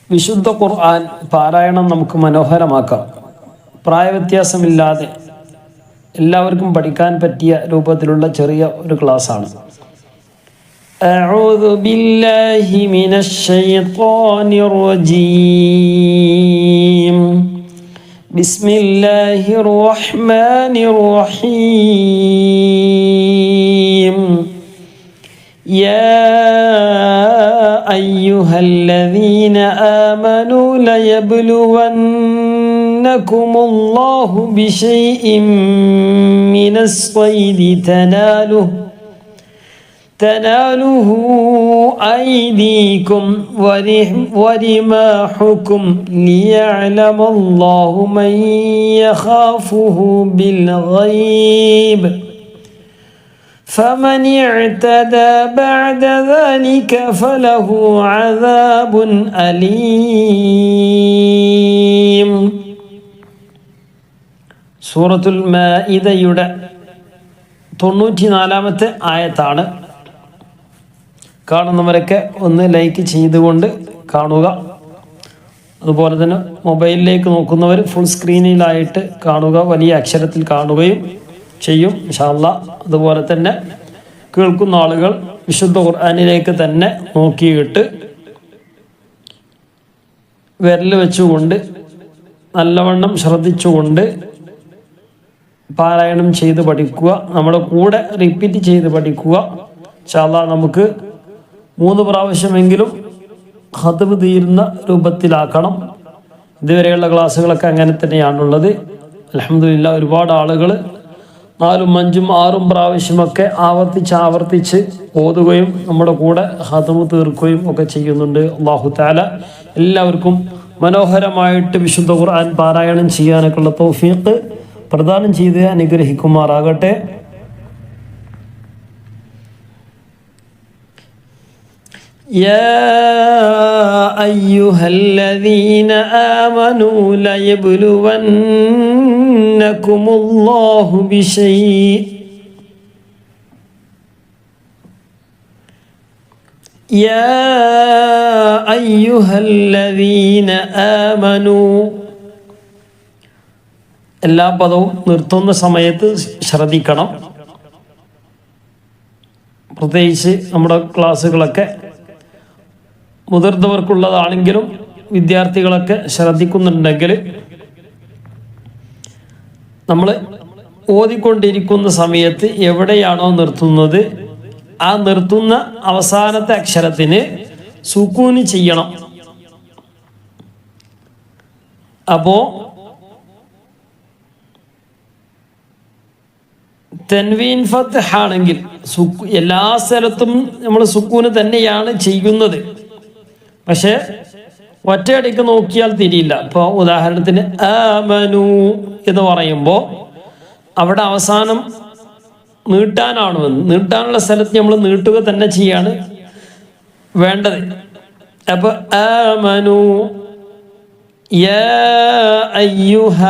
വിശുദ്ധ ഖുർആൻ പാരായണം നമുക്ക് മനോഹരമാക്കാം. പ്രായവ്യത്യാസമില്ലാതെ എല്ലാവർക്കും പഠിക്കാൻ പറ്റിയ രൂപത്തിലുള്ള ചെറിയ ഒരു ക്ലാസ്സാണ്. അഊദു ബില്ലാഹി മിനശ് ശൈത്വാനിർ റജീം. ബിസ്മില്ലാഹിർ റഹ്മാനിർ റഹീം. യാ അയ്യുഹല്ലദീന ആമനൂ ലയബ്ലുവന്നകുമുല്ലാഹു ബിശൈഇൻ മിനസ് സ്വൈദി തനാലുഹു അയ്ദീകും വരിമാഹുകും ലിയഅലമല്ലാഹു മൻ യഖാഫുഹു ബിൽഗൈബ് فمن اعتدى بعد ذلك فله عذاب أليم. സൂറത്തുൽ മാഇദയുടെ 94-ാമത്തെ ആയത്താണ്. കാണുന്നവരൊക്കെ ഒന്ന് ലൈക്ക് ചെയ്തുകൊണ്ട് കാണുക. അതുപോലെ തന്നെ മൊബൈലിലേക്ക് നോക്കുന്നവർ ഫുൾ സ്ക്രീനിലായിട്ട് കാണുക, വലിയ അക്ഷരത്തിൽ കാണുകയും ചെയ്യും ഇൻഷാ അല്ലാഹ്. അതുപോലെ തന്നെ കേൾക്കുന്ന ആളുകൾ വിശുദ്ധ ഖുർആനിലേക്ക് തന്നെ നോക്കിയിട്ട് വിരൽ വെച്ചുകൊണ്ട് നല്ലവണ്ണം ശ്രദ്ധിച്ചുകൊണ്ട് പാരായണം ചെയ്ത് പഠിക്കുക. നമ്മുടെ കൂടെ റിപ്പീറ്റ് ചെയ്ത് പഠിക്കുക. ഇൻഷാ അല്ലാഹ് നമുക്ക് 3 പ്രാവശ്യമെങ്കിലും ഖത്ബ് തീരുന്ന രൂപത്തിലാക്കണം. ഇതുവരെയുള്ള ക്ലാസ്സുകളൊക്കെ അങ്ങനെ തന്നെയാണുള്ളത്. അൽഹംദുലില്ലാ, ഒരുപാട് ആളുകൾ 4, 5, 6 പ്രാവശ്യമൊക്കെ ആവർത്തിച്ച് ഓതുകയും നമ്മുടെ കൂടെ ഖത്ബ് തീർക്കുകയും ഒക്കെ ചെയ്യുന്നുണ്ട്. അല്ലാഹു തആല എല്ലാവർക്കും മനോഹരമായിട്ട് വിശുദ്ധ ഖുർആൻ പാരായണം ചെയ്യാനൊക്കെയുള്ള തൗഫീഖ് പ്രദാനം ചെയ്ത് അനുഗ്രഹിക്കുമാറാകട്ടെ. യാ അയ്യുഹല്ലദീന ആമനൂ ലയബ്ലുവന്നകുമുല്ലാഹു ബിശൈഇൻ യാ അയ്യുഹല്ലദീന ആമനൂ. എല്ലാ പദവും നിർത്തുന്ന സമയത്ത് ശ്രദ്ധിക്കണം. പ്രത്യേകിച്ച് നമ്മുടെ ക്ലാസ്സുകളൊക്കെ മുതിർന്നവർക്കുള്ളതാണെങ്കിലും വിദ്യാർത്ഥികളൊക്കെ ശ്രദ്ധിക്കുന്നുണ്ടെങ്കിൽ നമ്മൾ ഓതിക്കൊണ്ടിരിക്കുന്ന സമയത്ത് എവിടെയാണോ നിർത്തുന്നത് ആ നിർത്തുന്ന അവസാനത്തെ അക്ഷരത്തിന് സുക്കൂന് ചെയ്യണം. അപ്പോൾ തൻവീൻ ഫത്ഹ് ആണെങ്കിൽ എല്ലാ സ്ഥലത്തും നമ്മൾ സുക്കൂന് തന്നെയാണ് ചെയ്യുന്നത്. പക്ഷെ ഒറ്റയടിക്ക് നോക്കിയാൽ തിരിയില്ല. ഇപ്പോൾ ഉദാഹരണത്തിന് ആമനു എന്ന് പറയുമ്പോൾ അവിടെ അവസാനം നീട്ടാനാണ് നീട്ടാനുള്ള സ്ഥലത്ത് നമ്മൾ നീട്ടുക തന്നെ ചെയ്യാണ് വേണ്ടത്. അപ്പോൾ ആമനു യാ അയ്യുഹ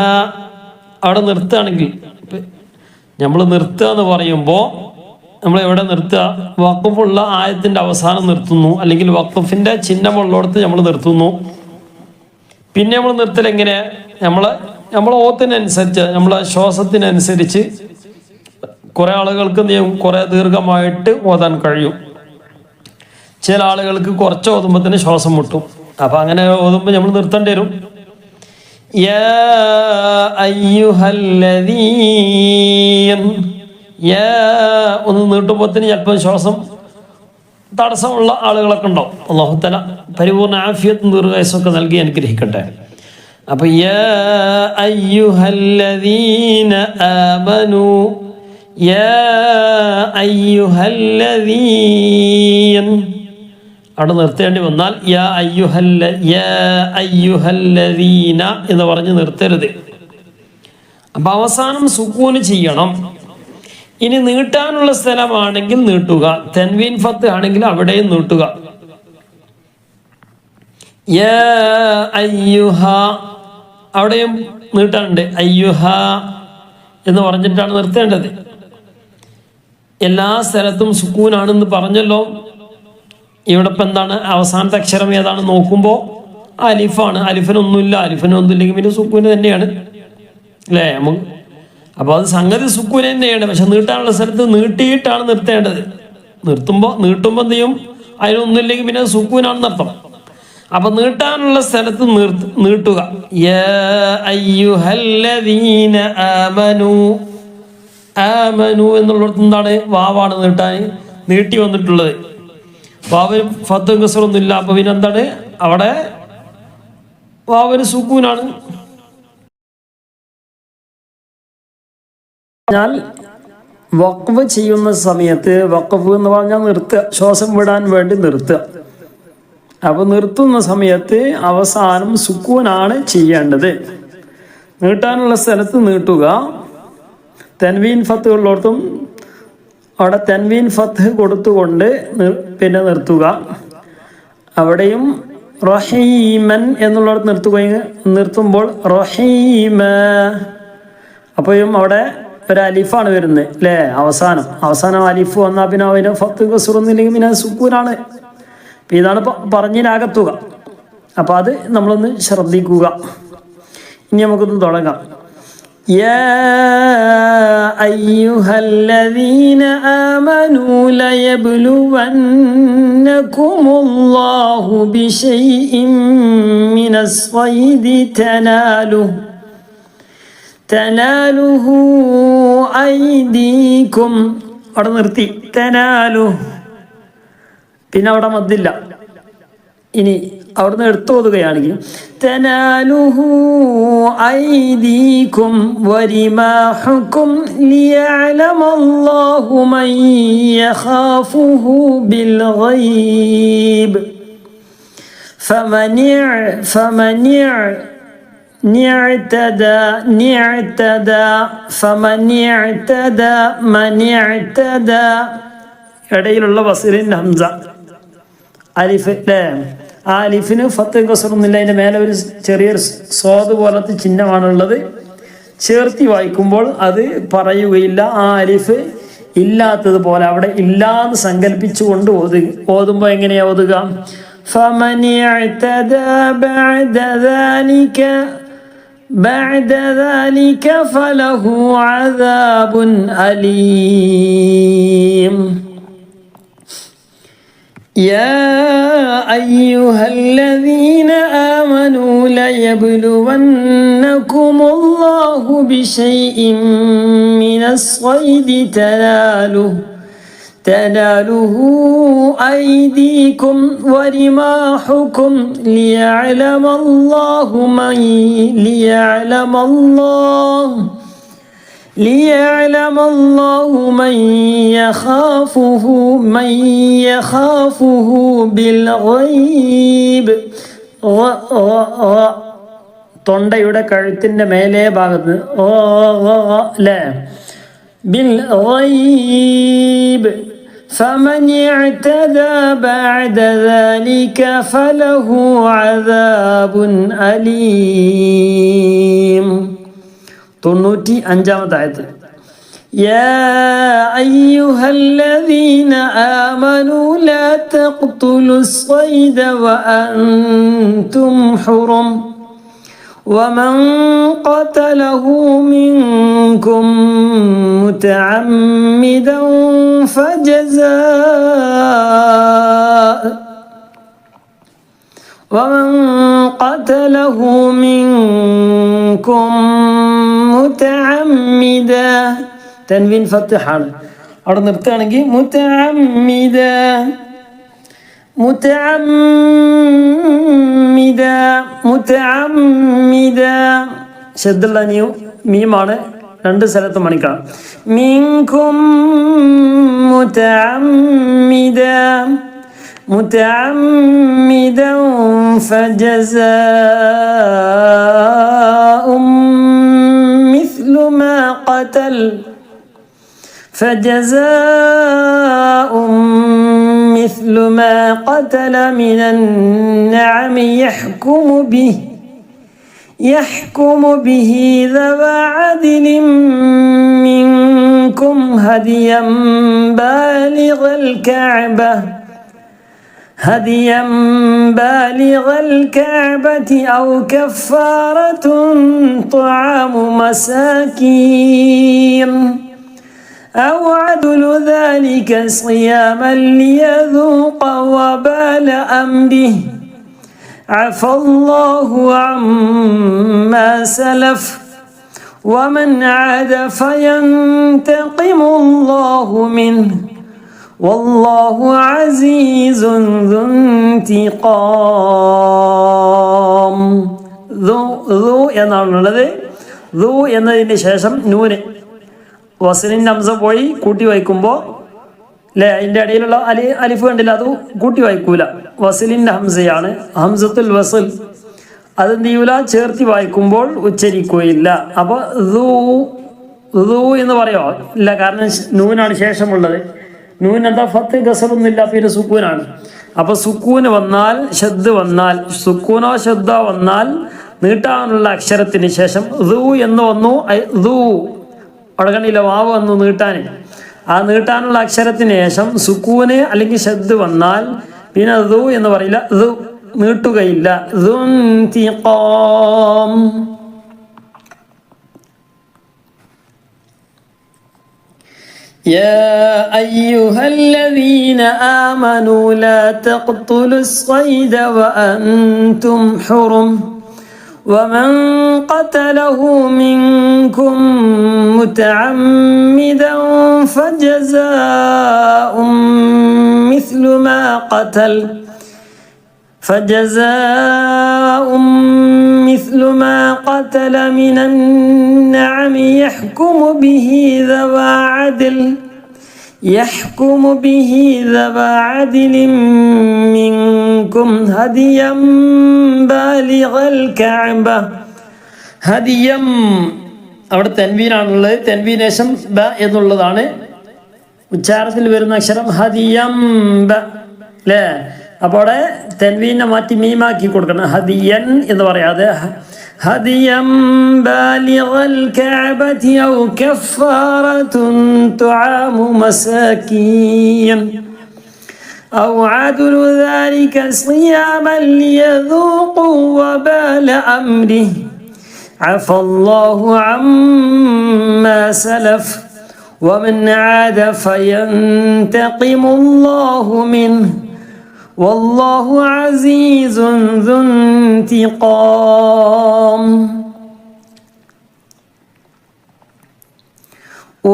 അവിടെ നിർത്തുകയാണെങ്കിൽ, നമ്മൾ നിർത്തുക എന്ന് പറയുമ്പോൾ നമ്മൾ എവിടെ നിർത്തുക? വഖഫുള്ള ആയത്തിൻ്റെ അവസാനം നിർത്തുന്നു, അല്ലെങ്കിൽ വഖഫിൻ്റെ ചിഹ്നമുള്ളിടത്ത് നമ്മൾ നിർത്തുന്നു. പിന്നെ നമ്മൾ നിർത്തൽ എങ്ങനെ? നമ്മളെ ഓത്തിനനുസരിച്ച്, നമ്മളെ ശ്വാസത്തിനനുസരിച്ച് കുറേ ആളുകൾക്ക് കുറേ ദീർഘമായിട്ട് ഓതാൻ കഴിയും. ചില ആളുകൾക്ക് കുറച്ച് ഓതുമ്പോൾ തന്നെ ശ്വാസം മുട്ടും. അപ്പം അങ്ങനെ ഓതുമ്പോൾ നമ്മൾ നിർത്തേണ്ടി വരും. യാ അയ്യുഹല്ലദീൻ, ഒന്ന് നീട്ടുമ്പോഴത്തിന് ചിലപ്പോൾ ശ്വാസം തടസ്സമുള്ള ആളുകളൊക്കെ ഉണ്ടാവും. അല്ലാഹു തആല പരിപൂർണ്ണ ആഫിയത്തും ദീർഘായുസ്സൊക്കെ നൽകി അനുഗ്രഹിക്കട്ടെ. അപ്പൊ യാ അയ്യുഹല്ലദീന ആമനു, യാ അയ്യുഹല്ലദീൻ അവിടെ നിർത്തേണ്ടി വന്നാൽ യാ അയ്യുഹല്ലദീന എന്ന് പറഞ്ഞ് നിർത്തരുത്. അപ്പൊ അവസാനം സുക്കൂന് ചെയ്യണം. ഇനി നീട്ടാനുള്ള സ്ഥലമാണെങ്കിൽ നീട്ടുക. തൻവീൻ ഫത്ത് ആണെങ്കിൽ അവിടെയും നീട്ടുക. യാ അയ്യുഹ അവിടെയും നീട്ടാനുണ്ട്. അയ്യുഹ എന്ന് പറഞ്ഞിട്ടാണ് നിർത്തേണ്ടത്. എല്ലാ സ്ഥലത്തും സുക്കൂനാണെന്ന് പറഞ്ഞല്ലോ. ഇവിടെ ഇപ്പം എന്താണ് അവസാനത്തെ അക്ഷരം ഏതാണ് നോക്കുമ്പോൾ അലിഫാണ്. അലിഫിനൊന്നുമില്ല, അലിഫിനൊന്നുമില്ലെങ്കിൽ പിന്നെ സുക്കൂന് തന്നെയാണ് അല്ലേ നമുക്ക്. അപ്പോൾ അത് സംഗതി സുക്കൂന് തന്നെയാണ്. പക്ഷെ നീട്ടാനുള്ള സ്ഥലത്ത് നീട്ടിയിട്ടാണ് നിർത്തേണ്ടത്. നീട്ടുമ്പോൾ എന്ത് ചെയ്യും, അതിനൊന്നുമില്ലെങ്കിൽ പിന്നെ സുക്കൂനാണെന്ന് അർത്ഥം. അപ്പം നീട്ടാനുള്ള സ്ഥലത്ത് നീട്ടുക. യാ അയ്യുഹല്ലദീന ആമനു. ആമനു എന്നുള്ളിടത്ത് എന്താണ്, വാവാണ് നീട്ടി വന്നിട്ടുള്ളത്. വാവിന് ഫത്തും കസറൊന്നും ഇല്ല. അപ്പോൾ പിന്നെ എന്താണ് അവിടെ വാവിന് സുക്കൂനാണ്. എന്നാൽ വഖഫ് ചെയ്യുന്ന സമയത്ത്, വഖഫ് എന്ന് പറഞ്ഞാൽ നിർത്തുക, ശ്വാസം വിടാൻ വേണ്ടി നിർത്തുക. അപ്പോൾ നിർത്തുന്ന സമയത്ത് അവസാനം സുക്കൂനാണ് ചെയ്യേണ്ടത്. നീട്ടാനുള്ള സ്ഥലത്ത് നീട്ടുക. തൻവീൻ ഫത്ത് ഉള്ളിടത്തും അവിടെ തൻവീൻ ഫത്ത് കൊടുത്തുകൊണ്ട് പിന്നെ നിർത്തുക. അവിടെയും റഹീമൻ എന്നുള്ളിടത്ത് നിർത്തുമ്പോൾ റഹീമ, അപ്പോഴും അവിടെ ഒരു അലിഫാണ് വരുന്നത് അല്ലേ. അവസാനം അലിഫ് വന്നാൽ പിന്നെ അതിന് ഫത്ത് കസറൊന്നുമില്ലെങ്കിൽ പിന്നെ സുക്കൂനാണ്. അപ്പം ഇതാണ് പറഞ്ഞതിനകത്തുക. അപ്പം അത് നമ്മളൊന്ന് ശ്രദ്ധിക്കുക. ഇനി നമുക്കൊന്ന് തുടങ്ങാം. യാ അയ്യുഹല്ലദീന ആമനൂ ലയബ്ലുവന്നകുമുല്ലാഹു ബിശൈഇൻ മിനസ് സ്വൈദി തനാലുഹു ഐദീകും. അവിടെ നിർത്തി തനാലു, പിന്നെ അവിടെ മദ്ദില്ല. ഇനി അവിടുന്ന് എടുത്തു ഓതുകയാണെങ്കിൽ തനാലുഹു ഐദീകും വരിമാഹുകും ലിയഅലമല്ലാഹു മൻ യഖാഫുഹു ബിൽ ഗൈബ് ഇടയിലുള്ള വസീലിൻ ഹംസ അലിഫ് അല്ലേ. ആ അലിഫിന് ഫത്ത് കസറൊന്നുമില്ല. അതിൻ്റെ മേലെ ഒരു ചെറിയൊരു സ്വാദ് പോലത്തെ ചിഹ്നമാണുള്ളത്. ചേർത്തി വായിക്കുമ്പോൾ അത് പറയുകയില്ല. ആ അലിഫ് ഇല്ലാത്തതുപോലെ അവിടെ ഇല്ലാന്ന് സങ്കല്പിച്ചുകൊണ്ട് ഓതുമ്പോൾ എങ്ങനെയാ ഓതുക? فمن اعتدى بعد ذلك فله عذاب أليم. يا أيها الذين آمنوا ليبلونكم الله بشيء من الصيد تناله أيديكم ورماحكم ليعلم الله من يخافه بالغيب. തൊണ്ടയുടെ കഴുത്തിൻ്റെ മേലേ ഭാഗത്ത് അല്ലേ, ബിൽ ഗൈബ്. فمن اعتدى بعد ذلك فله عذاب أليم. 95-ാമത്തെ ആയത്ത്. يا أيها الذين آمنوا لا تقتلوا الصيد وأنتم حرم ومن قتله منكم متعمدا തൻവീൻ ഫത്ഹാണ്. അവിടെ നിർത്തുകയാണെങ്കിൽ മുതഅമ്മിദ ശബ്ദുള്ള മീമാണ്. രണ്ട് സ്ഥലത്ത് മണിക്കണം. മിൻകും മുതഅമ്മിദൻ ഫജസാഉം മിസ്ലു മാ ഖതൽ مثل ما قتل من النعم يحكم به ذوى عدل منكم هديا بالغ الكعبة هديا بالغ الكعبة أو كفارة طعام مساكين أو عدل ذلك صياما ليذوق وبال أمره عفى الله عما سلف ومن عاد فينتقم الله منه والله عزيز ذو انتقام. ذو എന്നാണുള്ളത്. ذو എന്നതിന് ശേഷം നൂന് വസ്ലിൻ്റെ ഹംസ പോയി കൂട്ടി വായിക്കുമ്പോൾ അല്ലേ, അതിൻ്റെ ഇടയിലുള്ള അലിഫ് കണ്ടില്ല, അത് കൂട്ടി വായിക്കൂല. വസ്ലിൻ്റെ ഹംസയാണ്, ഹംസത്തുൽ വസ്ൽ. അതെന്ത് ചെയ്യൂല, ചേർത്തി വായിക്കുമ്പോൾ ഉച്ചരിക്കുകയില്ല. അപ്പോൾ ذو എന്ന് പറയോ ഇല്ല, കാരണം നൂനാണ് ശേഷമുള്ളത്. നൂൻ എന്താ ഫത്ത് ഗസറൊന്നുമില്ല, പിന്നെ സുക്കൂനാണ്. അപ്പോൾ സുക്കൂന് വന്നാൽ, ഷദ് വന്നാൽ, സുക്കൂനോ ഷദ്ദ വന്നാൽ നീട്ടാനുള്ള അക്ഷരത്തിന് ശേഷം ذو എന്ന് വന്നു. ذو അവിടെ കണ്ടില്ല, വാവ് വന്നു നീട്ടാൻ. ആ നീട്ടാനുള്ള അക്ഷരത്തിന് ശേഷം സുക്കൂന് അല്ലെങ്കിൽ ഷദ് വന്നാൽ പിന്നെ ذو എന്ന് പറയില്ല, ذو നീട്ടുകയില്ല. ذو انتقام. يا أيها الذين آمنوا لا تقتلوا الصيد وأنتم حرم ومن قتله منكم متعمدا فجزاء مثل ما قتل من النعم يحكم به ذوى عدل منكم هديا بالغ الكعبة. ഹദിയം അവിടെ തെൻവീനാണുള്ളത്. തെൻവീന് ശേഷം ബ എന്നുള്ളതാണ് ഉച്ചാരണത്തിൽ വരുന്ന അക്ഷരം. ഹദിയം ബ അല്ലേ. അപ്പോൾ അവിടെ തെൻവീനെ മാറ്റി മീമാക്കി കൊടുക്കണം. ഹദിയൻ എന്ന് പറയാതെ ഹദിയം ബാലിഗൽ കഅബതി ഔ കഫാറത്തുൻ തുആമു മസാകീൻ ഔ അദ്ലു ദാലിക സിയാമൻ ലിയദൂഖു വബാല അംരിഹി عفى الله عما سلف ومن عاد فينتقم الله منه والله عزيز ذو انتقام.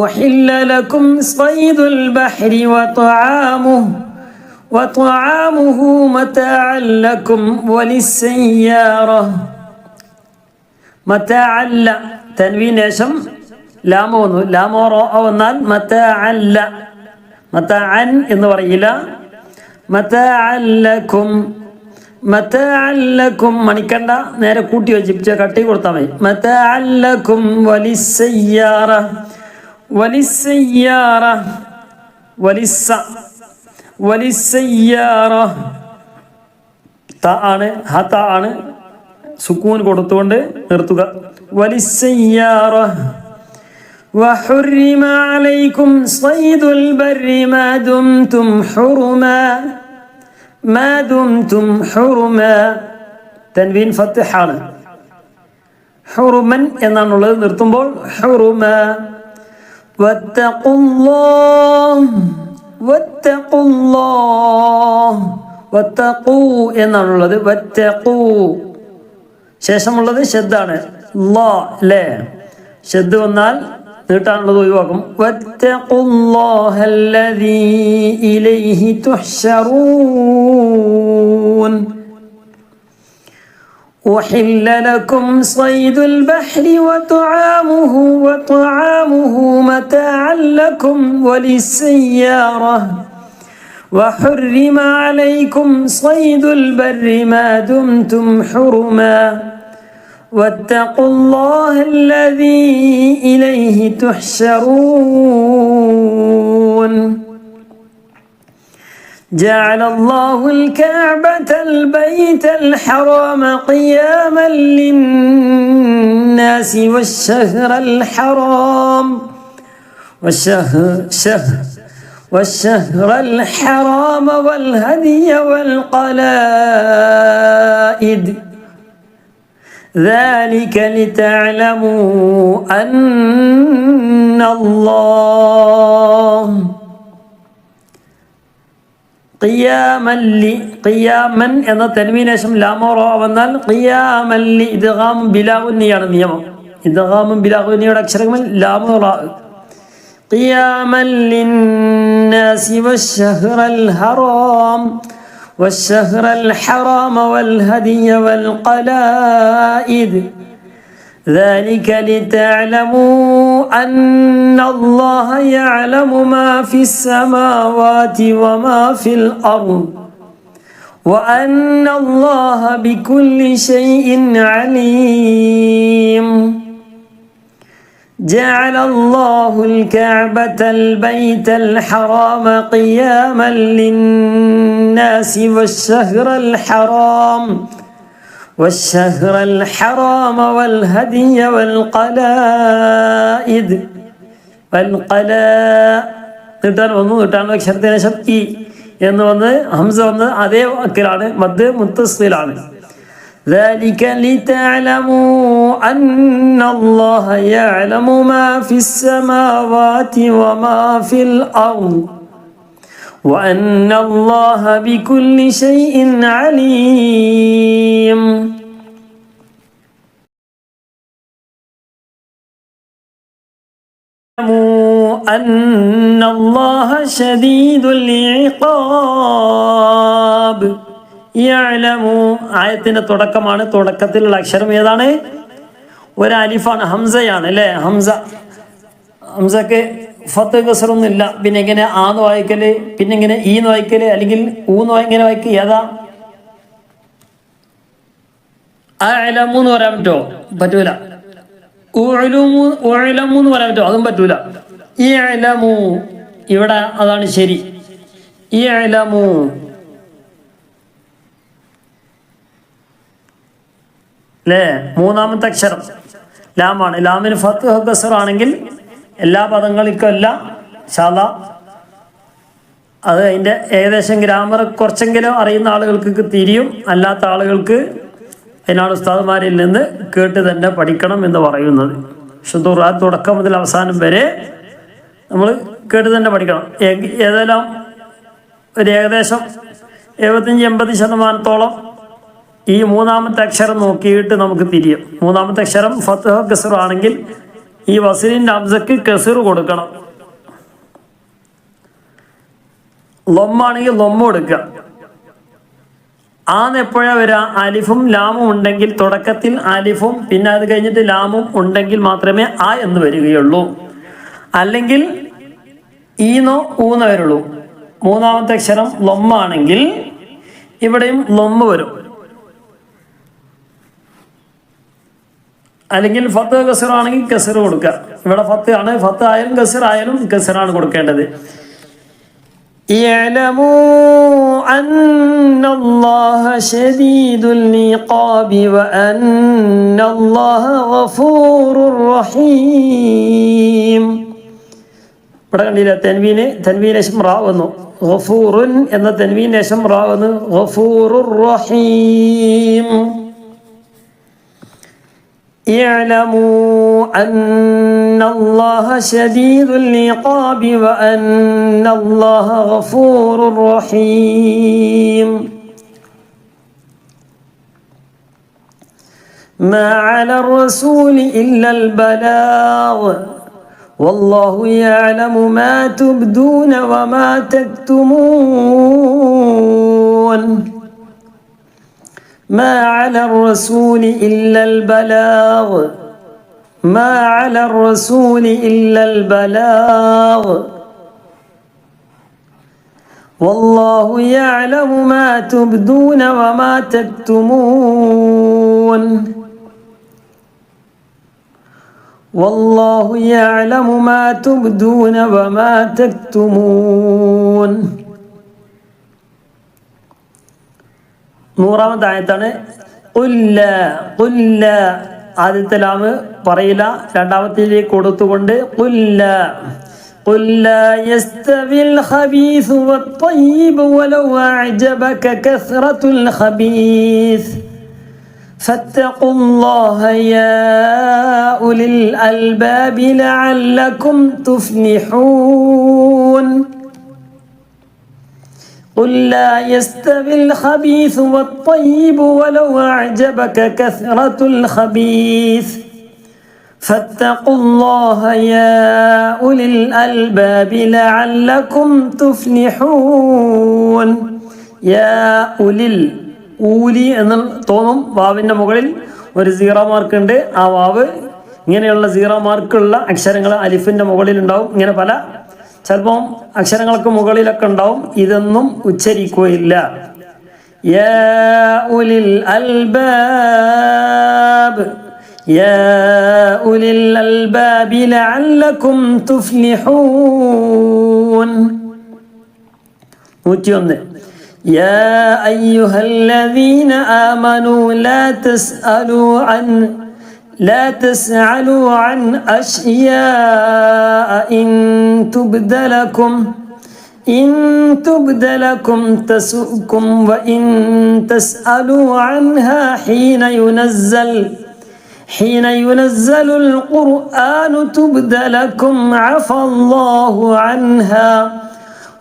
أحل لكم صيد البحر وطعامه متاعا لكم وللسيارة. മതാഅല്ല തൻവീൻ ശേഷം ലാമോ വന്നു. ലാമോ റോ വന്നാൽ മതാഅല്ല, മതാഅൻ എന്ന് പറയില്ല. മതാഅല്ലക്കും മണിക്കണ്ട, നേരെ കൂട്ടി വെച്ചിപ്പിച്ച കട്ടി കൊടുത്താൽ മതി. മതാഅല്ലക്കും വലിസ്സയ്യാറ ത ആണ്, ഹത ആണ്, സുക്കൂൻ കൊടുത്തുകൊണ്ട് നിർത്തുക. വലിസ്സയ്യാറ വഹുരിമ അലൈക്കും സ്വൈദുൽ ബർരി മാ ദുംതും ഹുറുമാ. തൻവീൻ ഫത്ഹാണ്. ഹുറുമൻ എന്നാണുള്ളത്, നിർത്തുമ്പോൾ ഹുറുമാ. വത്തഖൂ എന്നാണുള്ളത്. വത്തഖൂ ശേഷമുള്ളത് ഷദ്ദാണ്. ലാ അല്ലേ, ഷദ് വന്നാൽ നീട്ടാനുള്ളത് ഒഴിവാക്കും. വത്തഖുല്ലാഹല്ലദീ ഇലൈഹി തുഹ്ശറൂൻ. أحل لكم صيد البحر وطعامه متاعا لكم وللسيارة وحرم عليكم صيد البر ما دمتم حرما واتقوا الله الذي إليه تحشرون. جعل الله الكعبة البيت الحرام قياما للناس والشهر الحرام والهدي والقلائد ذلك لتعلموا أن الله ഖിയാമൻ എന്ന തൻവീനേശം ലാമോ റോ വന്നാൽ ഖിയാമല്ലി ഇദ്ഗാമും ബിലാഗുന്നിയാണ് നിയമം. ഇദ്ഗാമും ബിലാഗുന്നിയുടെ അക്ഷരങ്ങൾ ലാമോ റ. ഖിയാമൻ ലിന്നാസി വശ്ശഹ്റൽ ഹറാം വശ്ശഹ്റൽ ഹറാമ വൽ ഹദിയ വൽ ഖലായിദ് ذلك لتعلموا أن الله يعلم ما في السماوات وما في الأرض وأن الله بكل شيء عليم. جعل الله الكعبة البيت الحرام قياما للناس والشهر الحرام والشهر الحرام والهدي والقلائد അക്ഷരത്തിന് ശേഷം ഇ എന്ന് വന്ന് ഹംസ വന്ന് അതേ വാക്കിലാണ്, മദ് മുത്തസിലാണ്. ذلك لتعلموا أن الله يعلم ما في السماوات وما في الأرض وأن الله بكل شيء عليم. أن الله شديد العقاب. യഅലമു ആയത്തിന്റെ തുടക്കമാണ്. തുടക്കത്തിലുള്ള അക്ഷരം ഏതാണ്? ഒരു അലിഫാണ്, ഹംസയാണ് അല്ലേ? ഹംസക്ക് ഫത്ത് കസറൊന്നും ഇല്ല. പിന്നെ എങ്ങനെ ആന്ന് വായിക്കല്, പിന്നെ എങ്ങനെ ഈന്ന് വായിക്കല്, അല്ലെങ്കിൽ ഊന്ന് എങ്ങനെ വായിക്കുക? ഏതാ? അഅലമു എന്ന് പറയാൻ പറ്റുമോ? പറ്റൂല. ഉഅലമു എന്ന് പറയാൻ പറ്റുമോ? അതും പറ്റൂല. ഇഅലമു, ഇവിടെ അതാണ് ശരി. ഇഅലമു അല്ലേ? മൂന്നാമത്തെ അക്ഷരം ലാമാണ്. ലാമിന് ഫത്ത് കസർ ആണെങ്കിൽ എല്ലാ പദങ്ങൾക്കല്ല ശാല. അത് അതിൻ്റെ ഏകദേശം ഗ്രാമർ കുറച്ചെങ്കിലും അറിയുന്ന ആളുകൾക്ക് തിരിയും, അല്ലാത്ത ആളുകൾക്ക് അതിനാണ് ഉസ്താദുമാരിൽ നിന്ന് കേട്ട് തന്നെ പഠിക്കണം എന്ന് പറയുന്നത്. ഷുദൂർ ആ തുടക്കം മുതൽ അവസാനം വരെ നമ്മൾ കേട്ട് തന്നെ പഠിക്കണം. ഏതെല്ലാം ഒരു ഏകദേശം 75-80% ഈ മൂന്നാമത്തെ അക്ഷരം നോക്കിയിട്ട് നമുക്ക് തിരിയും. മൂന്നാമത്തെ അക്ഷരം ഫത്ഹ കസർ ആണെങ്കിൽ ഈ വസലിൻ്റെ ഹംസക്ക് കസർ കൊടുക്കണം. ലൊമ്മാണെങ്കിൽ ലൊമ്മ കൊടുക്കുക. ആന്ന് എപ്പോഴാണ് വരിക? അലിഫും ലാമും ഉണ്ടെങ്കിൽ, തുടക്കത്തിൽ അലിഫും പിന്നെ അത് കഴിഞ്ഞിട്ട് ലാമും ഉണ്ടെങ്കിൽ മാത്രമേ ആ എന്ന് വരികയുള്ളൂ. അല്ലെങ്കിൽ ഈന്നോ ഊന്നോ വരുള്ളൂ. മൂന്നാമത്തെ അക്ഷരം ലൊമ്മാണെങ്കിൽ ഇവിടെയും ലൊമ്മ വരും. അല്ലെങ്കിൽ ഫത്ത് കസർ ആണെങ്കിൽ കസർ കൊടുക്കുക. ഇവിടെ ഫത്ത് ആണ്, ഫത്ത് ആയാലും കസർ ആയാലും കസറാണ് കൊടുക്കേണ്ടത്. اعلموا أن الله شديد العقاب وأن الله غفور رحيم. ഇവിടെ കണ്ടില്ല, തൻവീനേശം റാ വന്നു. ഗഫൂറുൻ എന്ന തൻവീനേശം റാ വന്നു. ഗഫൂറുർ റഹീം. اعلموا أن الله شديد العقاب وأن الله غفور رحيم. ما على الرسول إلا البلاغ والله يعلم ما تبدون وما تكتمون. ما على الرسول إلا البلاغ ما على الرسول إلا البلاغ والله يعلم ما تبدون وما تكتمون. والله يعلم ما تبدون وما تكتمون. നൂറാമത്തെ ആയത്താണ്. ഖുല്ല ഖുല്ല ആദ്യത്തെ ലാമ് പറയില്ല, രണ്ടാമത്തേലേക്ക് കൊടുത്തുകൊണ്ട് ഖുല്ല قل لا يستوي الخبيث والطيب ولو أعجبك كثرة الخبيث فاتقوا الله يا أولي الألباب لعلكم تفلحون قل لا يستوي الخبيث والطيب ولو أعجبك كثرة الخبيث فاتقوا الله يا أولي الألباب لعلكم تفلحون يا أولي ഊലി എന്ന് തോന്നും. വാവിൻ്റെ മുകളിൽ ഒരു 0 മാർക്ക് ഉണ്ട്. ആ വാവ് ഇങ്ങനെയുള്ള 0 മാർക്കുള്ള അക്ഷരങ്ങൾ അലിഫിൻ്റെ മുകളിൽ ഉണ്ടാവും. ഇങ്ങനെ പല ചിലപ്പം അക്ഷരങ്ങൾക്ക് മുകളിലൊക്കെ ഉണ്ടാവും. ഇതൊന്നും ഉച്ചരിക്കുകയില്ല. യാ ഉലിൽ അൽബാബ് യാ ഉലിൽ അൽബാബി ലഅല്ലകും തുഫ്ലിഹൂൻ. 101 يا أيها الذين آمنوا لا تسألوا عن أشياء إن تبد لكم تسؤكم وإن تسألوا عنها حين ينزل القرآن تبد لكم عفى الله عنها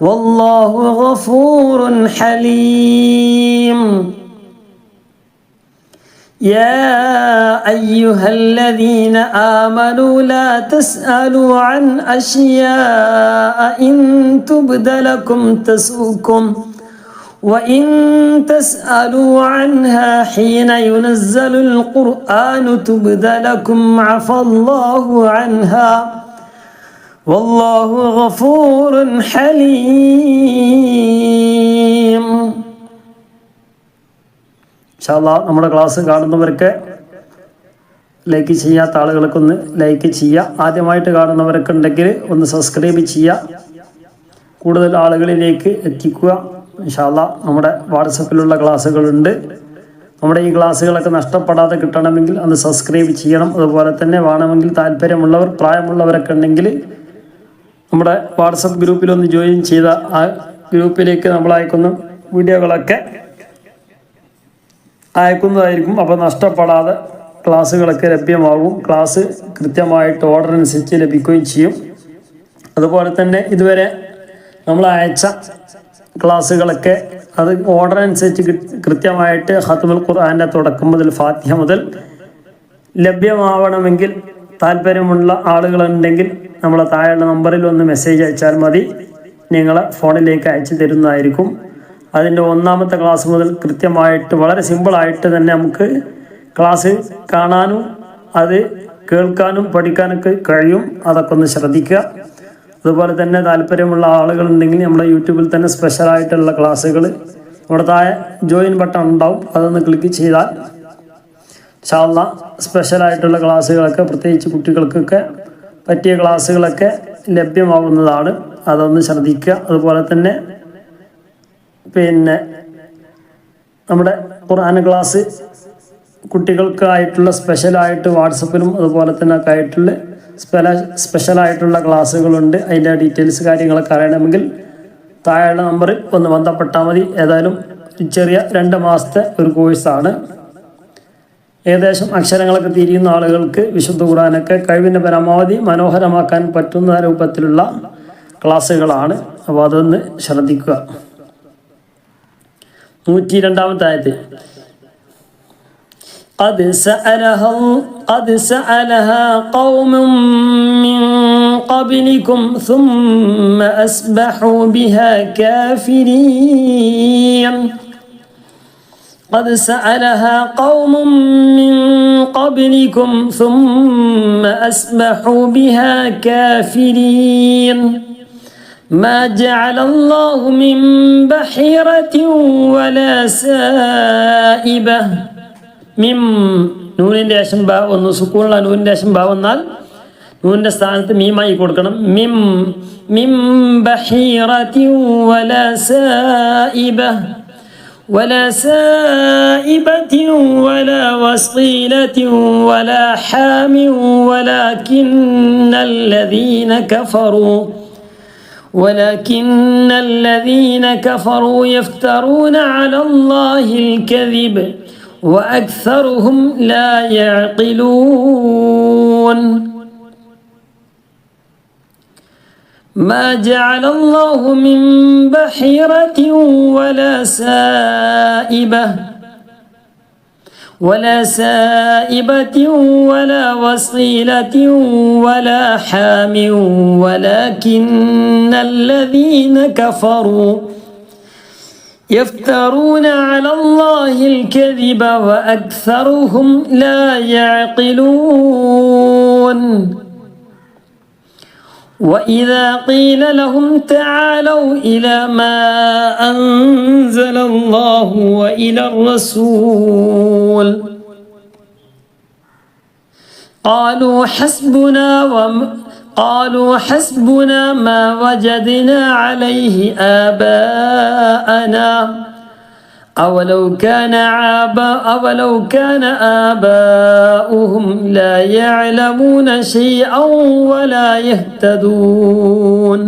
والله غفور حليم يا أيها الذين آمنوا لا تسألوا عن أشياء إن تبد لكم تسؤكم وإن تسألوا عنها حين ينزل القرآن تبد لكم عفى الله عنها والله غفور حليم. ഇൻഷാല്ലാ നമ്മുടെ ക്ലാസ് കാണുന്നവർക്ക് ലൈക്ക് ചെയ്യാത്ത ആളുകൾക്ക് ഒന്ന് ലൈക്ക് ചെയ്യുക. ആദ്യമായിട്ട് കാണുന്നവരൊക്കെ ഉണ്ടെങ്കിൽ ഒന്ന് സബ്സ്ക്രൈബ് ചെയ്യുക. കൂടുതൽ ആളുകളിലേക്ക് എത്തിക്കുക. ഇൻഷാല്ലാ നമ്മുടെ വാട്സപ്പിലുള്ള ക്ലാസ്സുകളുണ്ട്. നമ്മുടെ ഈ ക്ലാസ്സുകളൊക്കെ നഷ്ടപ്പെടാതെ കിട്ടണമെങ്കിൽ ഒന്ന് സബ്സ്ക്രൈബ് ചെയ്യണം. അതുപോലെ തന്നെ വേണമെങ്കിൽ താല്പര്യമുള്ളവർ പ്രായമുള്ളവരൊക്കെ ഉണ്ടെങ്കിൽ നമ്മുടെ വാട്സപ്പ് ഗ്രൂപ്പിലൊന്ന് ജോയിൻ ചെയ്ത ആ ഗ്രൂപ്പിലേക്ക് നമ്മൾ അയക്കുന്ന വീഡിയോകളൊക്കെ അയക്കുന്നതായിരിക്കും. അപ്പോൾ നഷ്ടപ്പെടാതെ ക്ലാസ്സുകളൊക്കെ ലഭ്യമാകും. ക്ലാസ് കൃത്യമായിട്ട് ഓർഡർ അനുസരിച്ച് ലഭിക്കുകയും ചെയ്യും. അതുപോലെ തന്നെ ഇതുവരെ നമ്മൾ അയച്ച ക്ലാസ്സുകളൊക്കെ അത് ഓർഡർ അനുസരിച്ച് കൃത്യമായിട്ട് ഖത്മുൽ ഖുർആൻ്റെ തുടക്കം മുതൽ ഫാത്തിഹ മുതൽ ലഭ്യമാവണമെങ്കിൽ താല്പര്യമുള്ള ആളുകളുണ്ടെങ്കിൽ നമ്മളെ താഴെയുള്ള നമ്പറിൽ ഒന്ന് മെസ്സേജ് അയച്ചാൽ മതി. നിങ്ങളെ ഫോണിലേക്ക് അയച്ചു തരുന്നതായിരിക്കും. അതിൻ്റെ 1ാമത്തെ ക്ലാസ് മുതൽ കൃത്യമായിട്ട് വളരെ സിമ്പിളായിട്ട് തന്നെ നമുക്ക് ക്ലാസ് കാണാനും അത് കേൾക്കാനും പഠിക്കാനൊക്കെ കഴിയും. അതൊക്കെ ഒന്ന് ശ്രദ്ധിക്കുക. അതുപോലെ തന്നെ താല്പര്യമുള്ള ആളുകളുണ്ടെങ്കിൽ നമ്മുടെ യൂട്യൂബിൽ തന്നെ സ്പെഷ്യലായിട്ടുള്ള ക്ലാസ്സുകൾ നമ്മുടെ താഴെ ജോയിൻ ബട്ടൺ ഉണ്ടാവും. അതൊന്ന് ക്ലിക്ക് ചെയ്താൽ ഇൻഷാല്ലാ സ്പെഷ്യലായിട്ടുള്ള ക്ലാസ്സുകളൊക്കെ പ്രത്യേകിച്ച് കുട്ടികൾക്കൊക്കെ പറ്റിയ ക്ലാസ്സുകളൊക്കെ ലഭ്യമാവുന്നതാണ്. അതൊന്ന് ശ്രദ്ധിക്കുക. അതുപോലെ തന്നെ നമ്മുടെ ഖുർആൻ ക്ലാസ് കുട്ടികൾക്കായിട്ടുള്ള സ്പെഷ്യലായിട്ട് വാട്സപ്പിലും അതുപോലെ തന്നെ ഒക്കെ ആയിട്ടുള്ള സ്പെഷ്യലായിട്ടുള്ള ക്ലാസ്സുകളുണ്ട്. അതിൻ്റെ ഡീറ്റെയിൽസ് കാര്യങ്ങളൊക്കെ അറിയണമെങ്കിൽ താഴെയുള്ള നമ്പറിൽ ഒന്ന് ബന്ധപ്പെട്ടാൽ മതി. ഏതായാലും ചെറിയ 2 മാസത്തെ ഒരു കോഴ്സാണ്. ഏകദേശം അക്ഷരങ്ങളൊക്കെ തിരിയുന്ന ആളുകൾക്ക് വിശുദ്ധ ഖുർആനൊക്കെ കഴിവിൻ്റെ പരമാവധി മനോഹരമാക്കാൻ പറ്റുന്ന രൂപത്തിലുള്ള ക്ലാസ്സുകളാണ്. അപ്പോൾ അതൊന്ന് ശ്രദ്ധിക്കുക. 102-ാമത്തെ ആയത്ത് قد سألها قوم من قبلكم ثم أصبحوا بها كافرين قد سألها قوم من قبلكم ثم أصبحوا بها كافرين ما جعل الله من بحيرة ولا سائبة മിം നൂനിൻ്റെ ശേഷം ബാ ഒന്ന് സുക്കൂണുള്ള നൂനിൻ്റെ ശേഷം ബാ വന്നാൽ നൂനിൻ്റെ സ്ഥാനത്ത് മീമായി കൊടുക്കണം. മിം ബഹീറതി വലാ സായിബതി വലാ വസീലതി വലാ ഹാമി വലാകിന്നല്ലദീന കഫറൂ ولكن الذين كفروا يفترون على الله الكذب وأكثرهم لا يعقلون ما جعل الله من بحيرة ولا سائبة ولا وصيلة ولا حام ولكن الذين كفروا يفترون على الله الكذب وأكثرهم لا يعقلون وإذا قيل لهم تعالوا إلى ما أنزل الله وإلى الرسول قالوا حسبنا ما وجدنا عليه آباءنا أولو كان آباؤهم لا يعلمون شيئا ولا يهتدون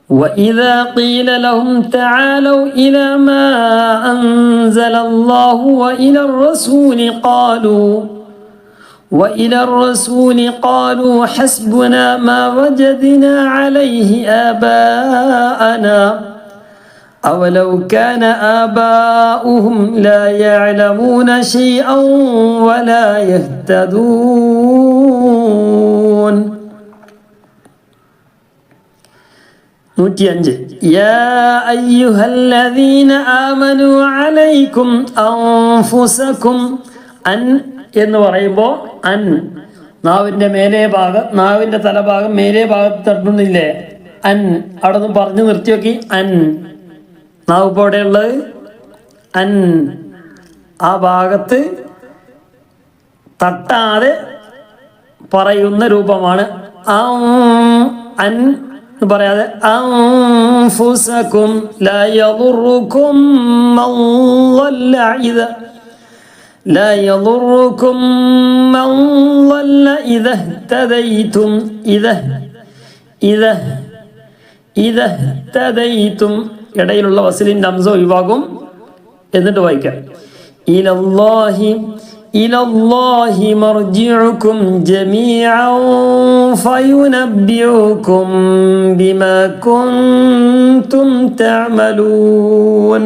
وإذا قيل لهم تعالوا إلى ما أنزل الله وإلى الرسول قالوا حسبنا ما وجدنا عليه آباءنا أولو كان آباؤهم لا يعلمون شيئا ولا يهتدون 105 يا أيها الذين آمنوا عليكم أنفسكم أن എന്ന് പറയുമ്പോൾ അൻ നാവിൻ്റെ മേലേ ഭാഗം നാവിൻ്റെ തലഭാഗം മേലേ ഭാഗത്ത് തട്ടുന്നില്ലേ അൻ അവിടെ നിന്ന് പറഞ്ഞു നിർത്തി നോക്കി അൻ നാവ് ഇപ്പോൾ എവിടെയുള്ളത് അൻ ആ ഭാഗത്ത് തട്ടാതെ പറയുന്ന രൂപമാണ് അൻ എന്ന് പറയാതെ അൻഫുസകും ലാ യദുറുകും മൻ ളല്ല ഇദ ഇഹ്തദൈതും ഇദഹ്തദൈതും ഇടയിലുള്ള വസലിൻ്റെ അംസ ഒഴിവാകും എന്നിട്ട് വായിക്കാം ഇലല്ലാഹി മർജിഉകും ജമീഅൻ ഫയുനബ്ബിഉകും ബിമാ കുൻതും തഅമലൂൻ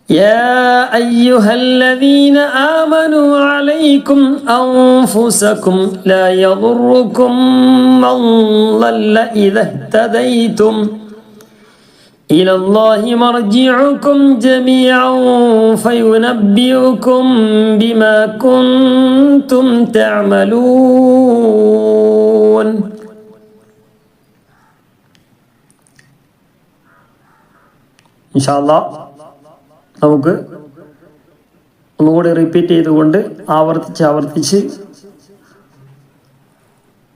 يا أيها الذين آمنوا عليكم أنفسكم لا يضركم من ضل إذا اهتديتم إلى الله مرجعكم جميعا فينبئكم بما كنتم تعملون إن شاء الله നമുക്ക് ഒന്നുകൂടി റിപ്പീറ്റ് ചെയ്തുകൊണ്ട് ആവർത്തിച്ച്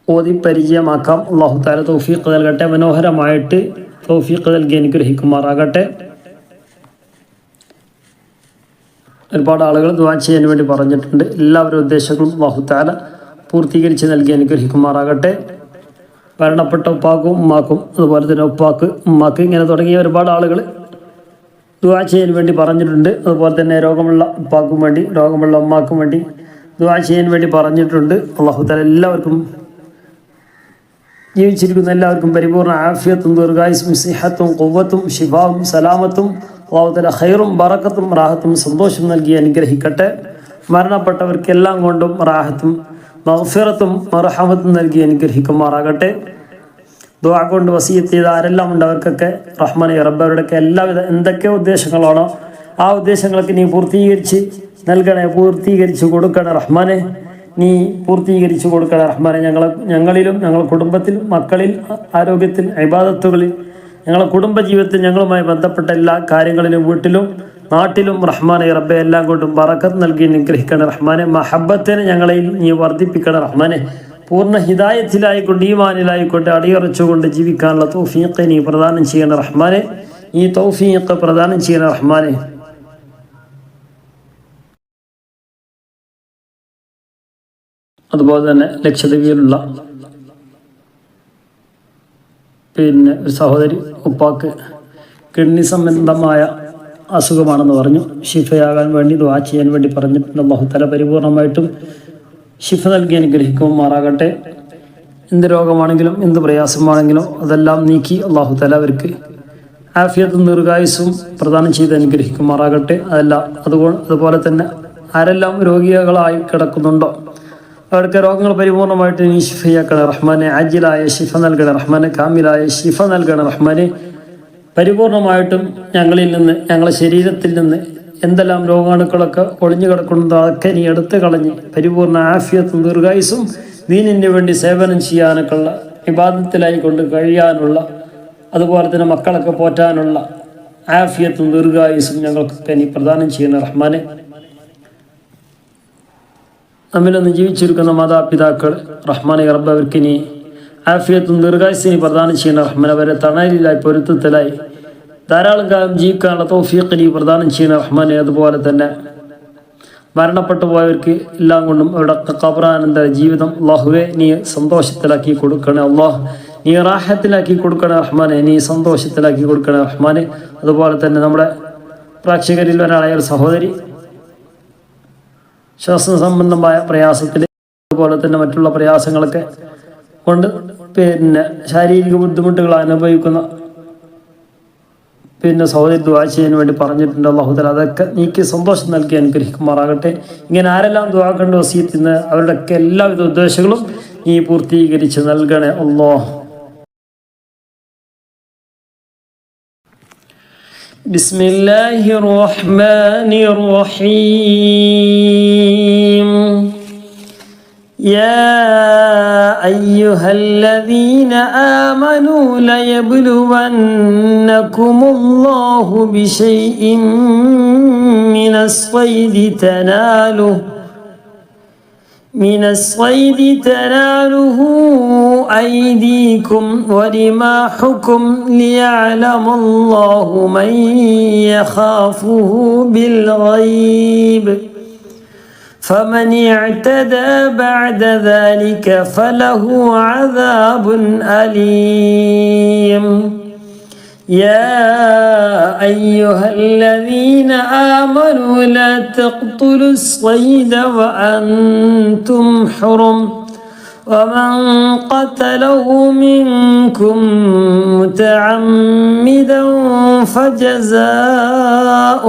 ഓതി പരിചയമാക്കാം. അല്ലാഹു തആല തൗഫീഖ് നൽകട്ടെ, മനോഹരമായിട്ട് തൗഫീഖ് നൽകി അനുഗ്രഹിക്കുമാറാകട്ടെ. ഒരുപാട് ആളുകൾ ദുആ ചെയ്യാൻ വേണ്ടി പറഞ്ഞിട്ടുണ്ട്. എല്ലാവരും ഉദ്ദേശങ്ങളും അല്ലാഹു തആല പൂർത്തീകരിച്ച് നൽകി അനുഗ്രഹിക്കുമാറാകട്ടെ. മരണപ്പെട്ട ഉപ്പാക്കും ഉമ്മാക്കും അതുപോലെ തന്നെ ഉപ്പാക്ക് ഉമ്മാക്ക് ഇങ്ങനെ തുടങ്ങിയ ഒരുപാട് ആളുകൾ ദുആ ചെയ്യാൻ വേണ്ടി പറഞ്ഞിട്ടുണ്ട്. അതുപോലെ തന്നെ രോഗമുള്ള ഉപ്പാക്കും വേണ്ടി രോഗമുള്ള ഉമ്മാക്കും വേണ്ടി ദുആ ചെയ്യാൻ വേണ്ടി പറഞ്ഞിട്ടുണ്ട്. അല്ലാഹു തആല എല്ലാവർക്കും ജീവിച്ചിരിക്കുന്ന എല്ലാവർക്കും പരിപൂർണ്ണ ആഫിയത്തും ദീർഘായുസ്സും സിഹത്തും ഖുവ്വത്തും ശിഫാവും സലാമത്തും അല്ലാഹു തആല ഖൈറും ബറക്കത്തും റാഹത്തും സന്തോഷം നൽകി അനുഗ്രഹിക്കട്ടെ. മരണപ്പെട്ടവർക്കെല്ലാം കൊണ്ടും റാഹത്തും മഗ്ഫിറത്തും മർഹമത്തും നൽകി അനുഗ്രഹിക്കുമാറാകട്ടെ. ദുആ കൊണ്ട് വസിയത്ത് ചെയ്ത ആരെല്ലാം ഉണ്ട് അവർക്കൊക്കെ റഹ്മാനെ റബ്ബ് അവരുടെയൊക്കെ എല്ലാവിധ എന്തൊക്കെ ഉദ്ദേശങ്ങളാണോ ആ ഉദ്ദേശങ്ങളൊക്കെ നീ പൂർത്തീകരിച്ച് നൽകണേ, പൂർത്തീകരിച്ച് കൊടുക്കണേ റഹ്മാനെ. നീ പൂർത്തീകരിച്ച് കൊടുക്കണേ റഹ്മാനെ. ഞങ്ങളിലും ഞങ്ങളുടെ കുടുംബത്തിലും മക്കളിൽ ആരോഗ്യത്തിൽ ഇബാദത്തുകളിൽ ഞങ്ങളുടെ കുടുംബജീവിതത്തിൽ ഞങ്ങളുമായി ബന്ധപ്പെട്ട എല്ലാ കാര്യങ്ങളിലും വീട്ടിലും നാട്ടിലും റഹ്മാനെ റബ്ബെ എല്ലാം കൊണ്ടും ബറക്കത്ത് നൽകി അനുഗ്രഹിക്കണേ റഹ്മാനെ. മഹബത്തിനെ ഞങ്ങളിൽ നീ വർദ്ധിപ്പിക്കണേ റഹ്മാനെ. പൂർണ്ണ ഹിദായത്തിലായിക്കൊണ്ട് ഈമാനിലായിക്കൊണ്ട് അടിയുറച്ചുകൊണ്ട് ജീവിക്കാനുള്ള തൗഫീഖ് നീ പ്രദാനം ചെയ്യണ റഹ്മാനെ. ഈ തൗഫീഖ് പ്രദാനം ചെയ്യണ റഹ്മാനെ. അതുപോലെ തന്നെ ലക്ഷദ്വീപിലുള്ള ഒരു സഹോദരി ഉപ്പാക്ക് കിഡ്നി സംബന്ധമായ അസുഖമാണെന്ന് പറഞ്ഞു. ഷിഫയാകാൻ വേണ്ടി ദുആ ചെയ്യാൻ വേണ്ടി പറഞ്ഞിട്ടുണ്ട്. അല്ലാഹു തആല പരിപൂർണമായിട്ടും ഷിഫ നൽകി അനുഗ്രഹിക്കുമാറാകട്ടെ. എന്ത് രോഗമാണെങ്കിലും എന്ത് പ്രയാസമാണെങ്കിലും അതെല്ലാം നീക്കി അല്ലാഹു തആല അവർക്ക് ആഫിയത്തും ദീർഘായുസ്സും പ്രദാനം ചെയ്ത് അനുഗ്രഹിക്കുമാറാകട്ടെ. അതുപോലെ തന്നെ ആരെല്ലാം രോഗികളായി കിടക്കുന്നുണ്ടോ അവർക്ക് രോഗങ്ങൾ പരിപൂർണമായിട്ട് നീ ഷിഫയാക്കണ റഹ്മാനെ. ആജിലായ ഷിഫ നൽകണ റഹ്മാനെ. കാമിലായ ഷിഫ നൽകണ റഹ്മാനെ. പരിപൂർണമായിട്ടും ഞങ്ങളിൽ നിന്ന്, ഞങ്ങളുടെ ശരീരത്തിൽ നിന്ന് എന്തെല്ലാം രോഗാണുക്കളൊക്കെ ഒളിഞ്ഞു കിടക്കുന്നതോ അതൊക്കെ നീ എടുത്തു കളഞ്ഞ് പരിപൂർണ ആഫിയത്തും ദീർഘായുസ്സും ദീനിന് വേണ്ടി സേവനം ചെയ്യാനൊക്കെയുള്ള ഇബാദത്തിലായിക്കൊണ്ട് കഴിയാനുള്ള, അതുപോലെ തന്നെ മക്കളൊക്കെ പോറ്റാനുള്ള ആഫിയത്തും ദീർഘായുസ്സും ഞങ്ങൾക്കൊക്കെ നീ പ്രദാനം ചെയ്യുന്ന റഹ്മാനെ. നമ്മിലൊന്ന് ജീവിച്ചിരിക്കുന്ന മാതാപിതാക്കൾ റഹ്മാനെ റബ്ബ് അവർക്ക് നീ ആഫിയത്തും ദീർഘായുസ്സിനി പ്രദാനം ചെയ്യുന്ന റഹ്മാൻ. അവരെ തണലിലായി പൊരുത്തത്തിലായി ധാരാളം കാലം ജീവിക്കാനുള്ള തൗഫീഖ് നീ പ്രദാനം ചെയ്യുന്ന റഹ്മാനെ. അതുപോലെ തന്നെ മരണപ്പെട്ടു പോയവർക്ക് എല്ലാം കൊണ്ടും അവരുടെ ഖബറാനന്തര ജീവിതം അല്ലാഹുവേ നീ സന്തോഷത്തിലാക്കി കൊടുക്കണേ. അല്ലാഹ് നീ റാഹത്തിലാക്കി കൊടുക്കണേ റഹ്മാനെ. നീ സന്തോഷത്തിലാക്കി കൊടുക്കണേ റഹ്മാനെ. അതുപോലെ തന്നെ നമ്മുടെ പ്രേക്ഷകരിൽ ഒരാളായ ഒരു സഹോദരി ശ്വാസ സംബന്ധമായ പ്രയാസത്തിൽ, അതുപോലെ തന്നെ മറ്റുള്ള പ്രയാസങ്ങളൊക്കെ കൊണ്ട് ശാരീരിക ബുദ്ധിമുട്ടുകൾ അനുഭവിക്കുന്ന സഹോദരി ദുആ ചെയ്യാൻ വേണ്ടി പറഞ്ഞിട്ടുണ്ട്. അല്ലാഹു തആല അതൊക്കെ നീക്കി സന്തോഷം നൽകി അനുഗ്രഹിക്കുമാറാകട്ടെ. ഇങ്ങനെ ആരെല്ലാം ദുആ കണ്ട് വസിയത്തിന് അവരുടെയൊക്കെ എല്ലാവിധ ഉദ്ദേശങ്ങളും നീ പൂർത്തീകരിച്ച് നൽകണേ അല്ലാഹ്. ബിസ്മില്ലാഹിർ റഹ്മാനിർ റഹീം. يا أيها الذين آمنوا ليبلونكم الله بشيء من الصيد تناله أيديكم ورماحكم ليعلم الله من يخافه بالغيب فمن اعتدى بعد ذلك فله عذاب أليم. يا أيها الذين آمنوا لا تقتلوا الصيد وأنتم حرم ومن قتله منكم متعمدا فجزاء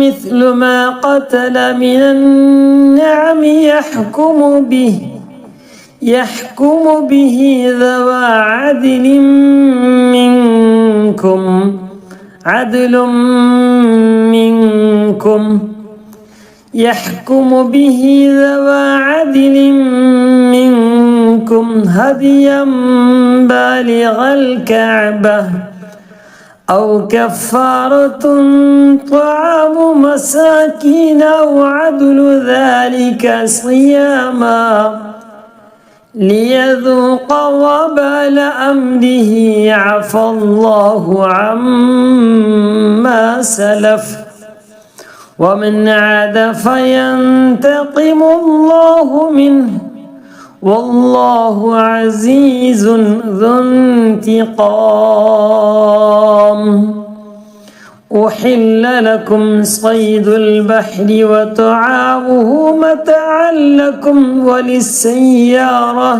مثل ما قتل من النعم يحكم به ذوى عدل منكم هديا بالغ الكعبة أو كفارة طعام مساكين أو عدل ذلك صياما ليذوق وبال أمره عفى الله عما سلف ومن عاد فينتقم الله منه والله عزيز ذو انتقام. أحل لكم صيد البحر وطعامه متاعا لكم وللسيارة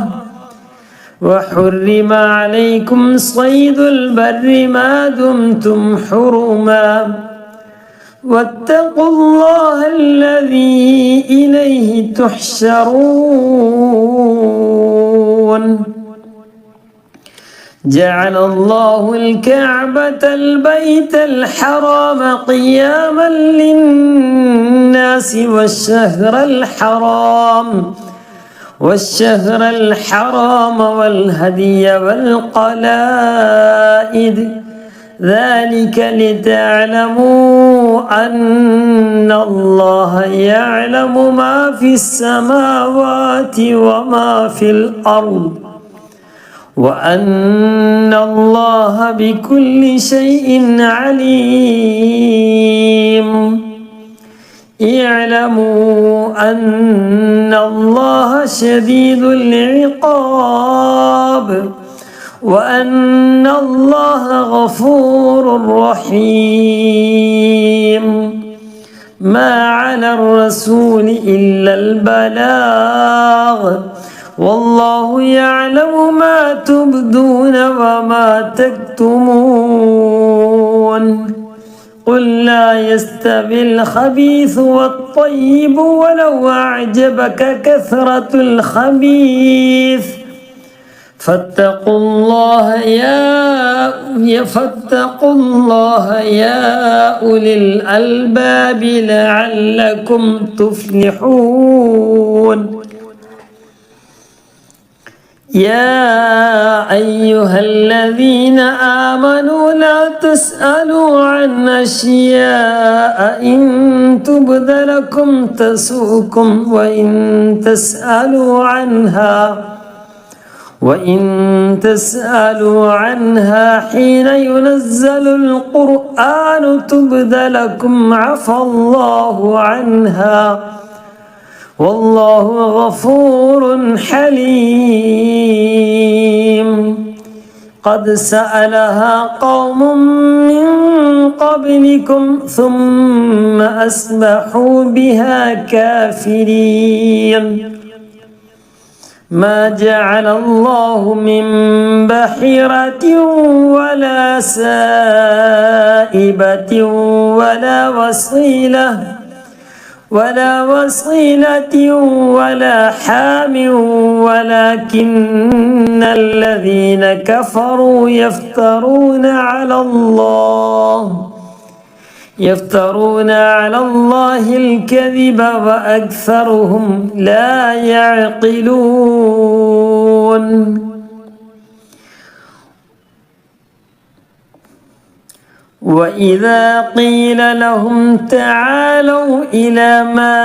وحرم عليكم صيد البر ما دمتم حرما واتقوا الله الذي إليه تحشرون. جعل الله الكعبة البيت الحرام قياما للناس والشهر الحرام والهدي والقلائد ذلك لتعلموا أن الله يعلم ما في السماوات وما في الأرض وأن الله بكل شيء عليم اعلموا أن الله شديد العقاب وأن الله غفور رحيم ما على الرسول إلا البلاغ والله يعلم ما تبدون وما تكتمون قل لا يستوي الخبيث والطيب ولو أعجبك كثرة الخبيث فاتقوا الله يا أولي الألباب لعلكم تفلحون يا أيها الذين آمنوا لا تسألوا عن أشياء إن تبد لكم تسؤكم وإن تسألوا عنها حين ينزل القرآن تبد لكم عفى الله عنها والله غفور حليم قد سألها قوم من قبلكم ثم أصبحوا بها كافرين ما جعل الله من بحيرة ولا سائبة ولا وصيلة ولا حام ولكن الذين كفروا يفترون على الله الكذب وأكثرهم لا يعقلون وإذا قيل لهم تعالوا إلى ما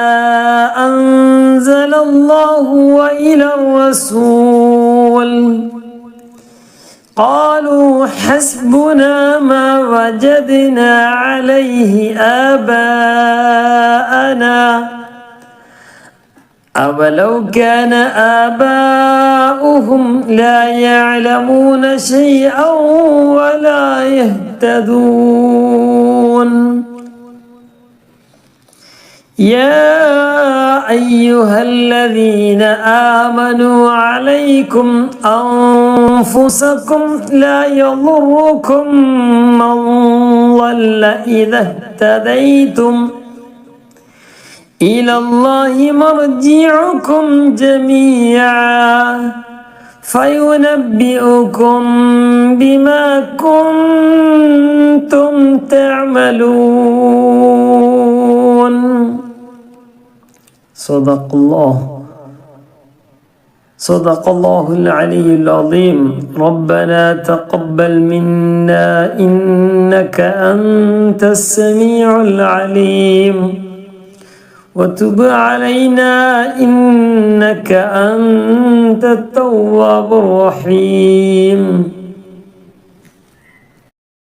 أنزل الله وإلى الرسول قالوا حسبنا ما وجدنا عليه آباءنا أولو كان آباؤهم لا يعلمون شيئا ولا يهتدون يا أيها الذين آمنوا عليكم أنفسكم لا يضركم من ضل إذا اهتديتم إلى الله مرجعكم جميعا فينبئكم بما كنتم تعملون صدق الله العلي العظيم ربنا تقبل منا إنك أنت السميع العليم وتب علينا إنك أنت التواب الرحيم